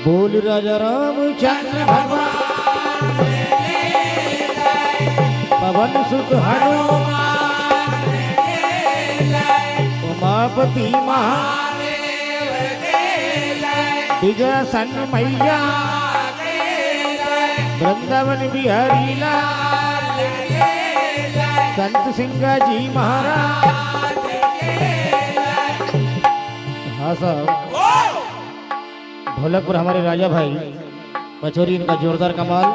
बोल राजा रामचंद्र भगवान पवन सुख हनुमान उमापति महादेव विजय सन मैया वृंदावन बिहारी लाल संत सिंगा जी महाराज। हाँ साहब, ढोलक पर हमारे राजा भाई पचौरी, इनका जोरदार कमाल।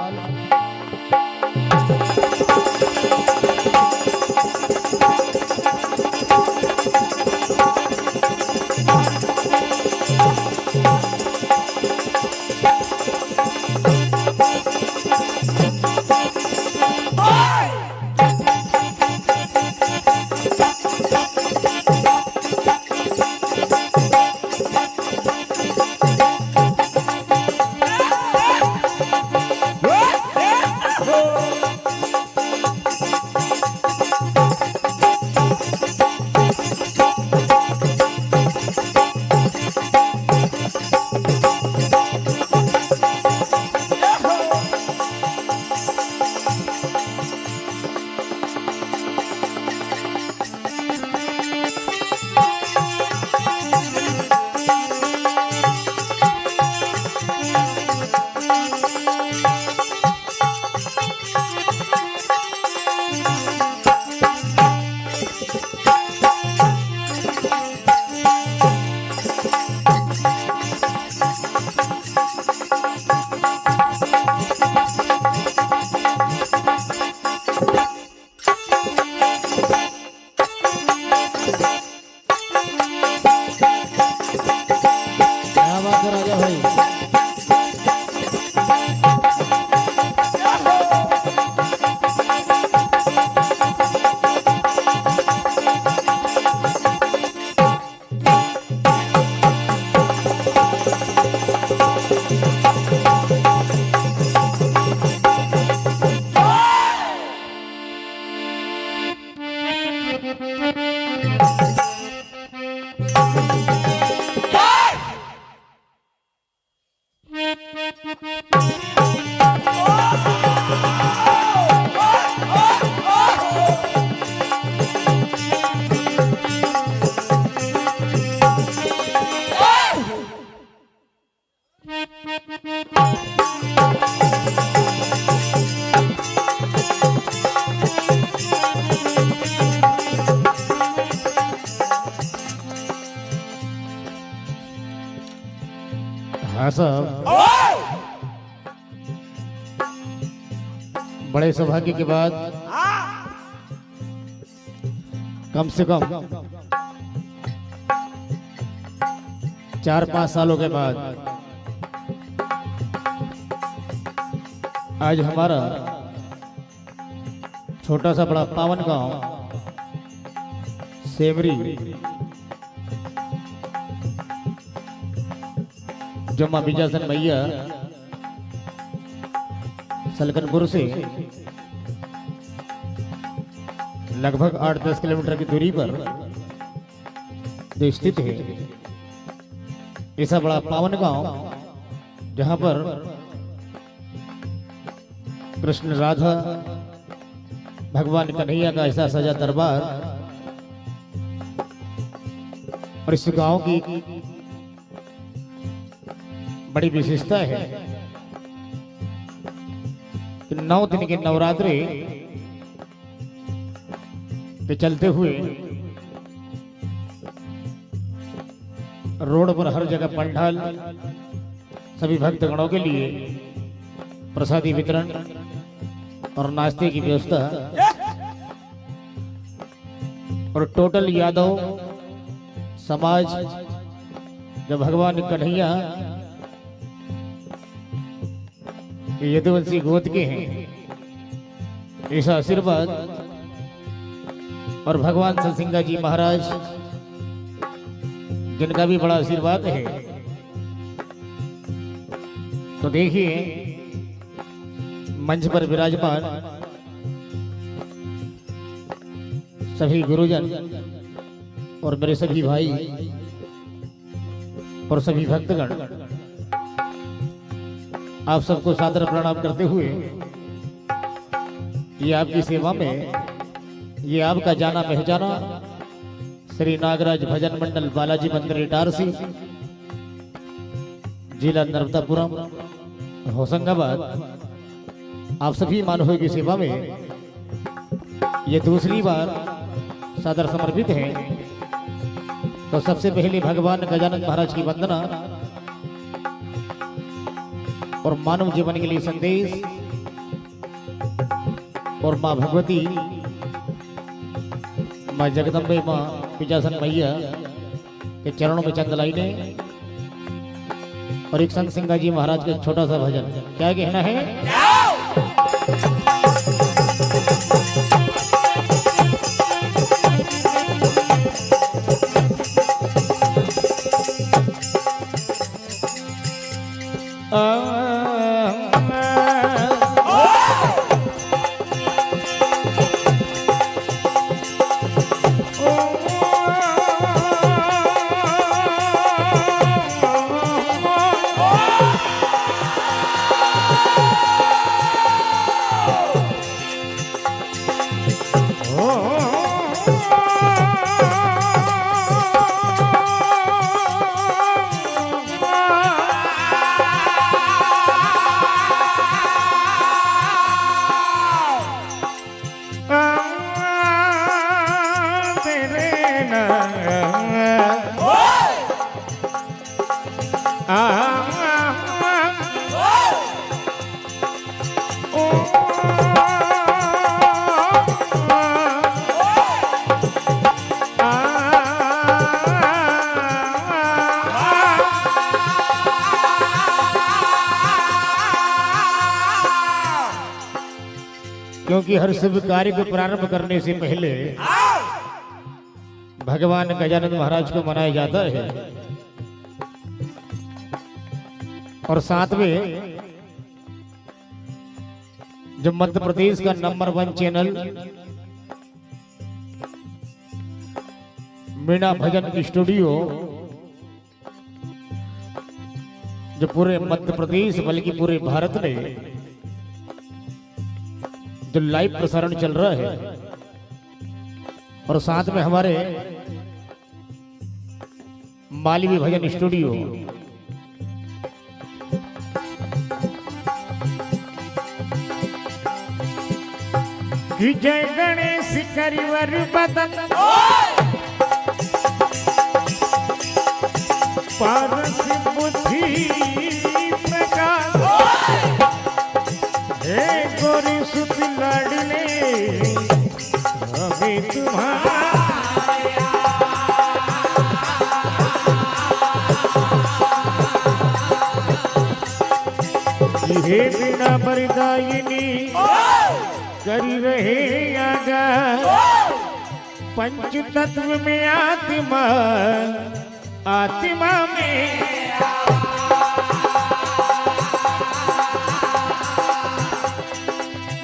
राजा भाई हाँ साहब, बड़े सौभाग्य के बाद कम से कम 4-5 सालों के बाद आज हमारा छोटा सा बड़ा पावन गांव सेमरी जो मां बिजासन मैया सलकनपुर से लगभग 8-10 किलोमीटर की दूरी पर जो स्थित है, ऐसा बड़ा पावन गांव जहां पर कृष्ण राधा भगवान कन्हैया का ऐसा सजा दरबार, और इस गांव की बड़ी विशेषता है कि 9 दिन के नवरात्रि के चलते हुए रोड पर हर जगह पंडाल, सभी भक्तगणों के लिए प्रसादी वितरण और नाश्ते की व्यवस्था, और टोटल यादव समाज जो भगवान कन्हैया यदुवंशी गोद के हैं, ऐसा आशीर्वाद, और भगवान सतसिंगा जी महाराज जिनका भी बड़ा आशीर्वाद है। तो देखिए मंच पर विराजमान सभी गुरुजन और मेरे सभी भाई और सभी भक्तगण, आप सबको सादर प्रणाम करते हुए ये आपकी सेवा में ये आपका जाना पहचाना श्री नागराज भजन मंडल बालाजी मंदिर इटारसी, जिला नर्मदापुरम, होशंगाबाद, आप सभी मानवों की सेवा में ये दूसरी बार सादर समर्पित है। तो सबसे पहले भगवान गजानन महाराज की वंदना और मानव जीवन के लिए संदेश और माँ भगवती, माँ जगदम्बे, माँ पिचासन मैया के चरणों में चंद लाइनें और एक संत सिंह जी महाराज का छोटा सा भजन। क्या कहना है? क्योंकि हर शुभ कार्य को प्रारंभ करने से पहले भगवान गजानन महाराज को मनाया जाता है। और साथ में जो मध्य प्रदेश का नंबर 1 चैनल मीणा भजन स्टूडियो, जो पूरे मध्य प्रदेश बल्कि पूरे भारत में जो लाइव प्रसारण चल रहा है, और साथ में हमारे मालवी भजन स्टूडियो, कि जय गणेश करिवर बदन पारस बुद्धि प्रकाश, हे गोरी सुत लाडले हमें तुम्हारा, हे बिना बरदायिनी करी रहे आगा, पंच तत्व में आत्मा, आत्मा में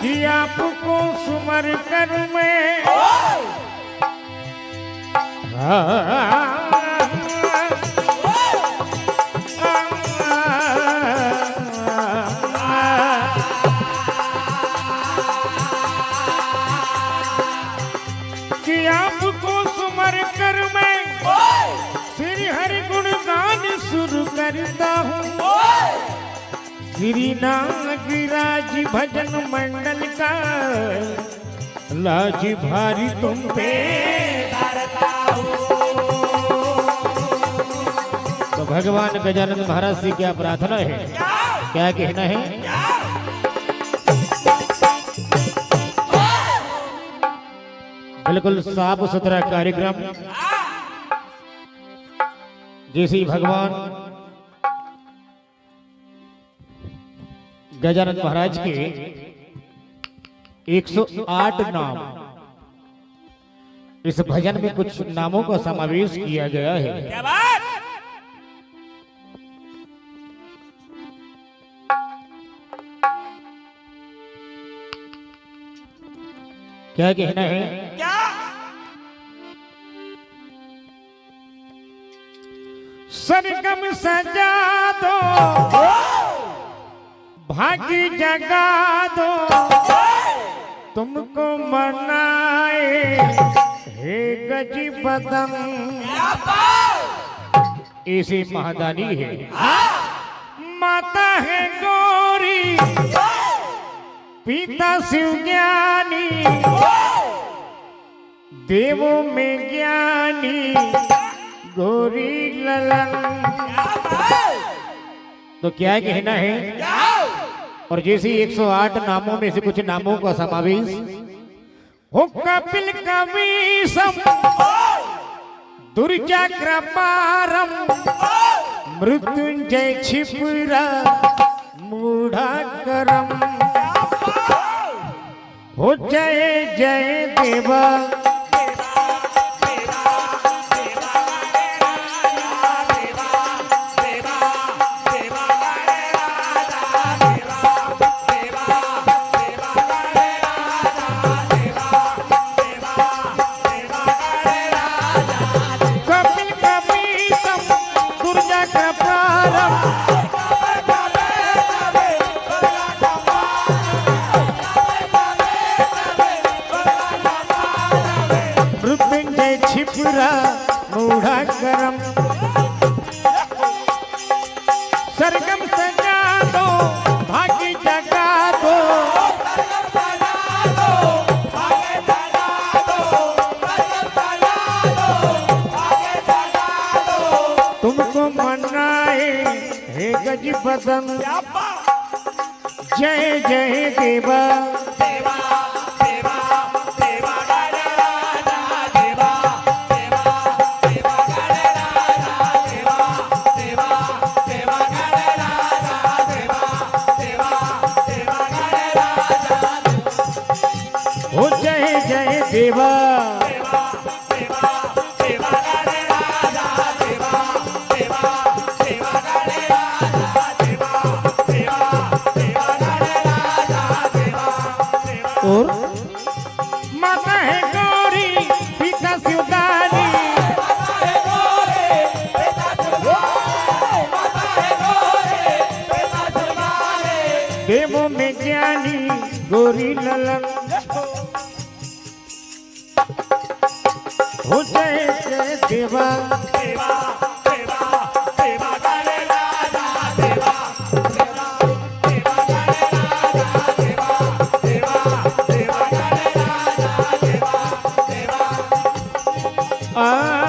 कि आपको सुमर कर मैं कि आपको सुमर कर मैं श्री हरि गुण गान शुरू करता हूँ। श्री नागराज भजन मंडल का लाज भारी तुम पे धरता हूँ। तो भगवान गजानन महाराज से क्या प्रार्थना है, क्या कहना है? बिल्कुल साफ सुथरा कार्यक्रम, जैसे ही भगवान गजानन महाराज के 108 नाम, इस भजन में कुछ नामों का समावेश किया गया है। क्या बात? क्या कहना है? क्या? सरगम सजा दो भागी जगा दो तुमको मनाए हे गजी बदन। ऐसे महादानी है, माता है गौरी, पिता शिव ज्ञानी, देवों में ज्ञानी गौरी ललन। तो क्या कहना है? और जैसे 108 नामों में से कुछ नामों का समावेश हो, कपिल कवीशम, दुर्जा कृपारम, मृत्युंजय क्षिप्रा मूढ़ाकरम। हो जय जय देवा छिपरा मूढ़ा करम। सरगम सजा दो भागी जगा दो तुमको मनाए हे गज बदन। जय जय देवा हो जय जय देवा। और माता है गौरी, पिता शिवदानी, देवों में ज्ञानी गौरी ललन। हो जय जय देवा आ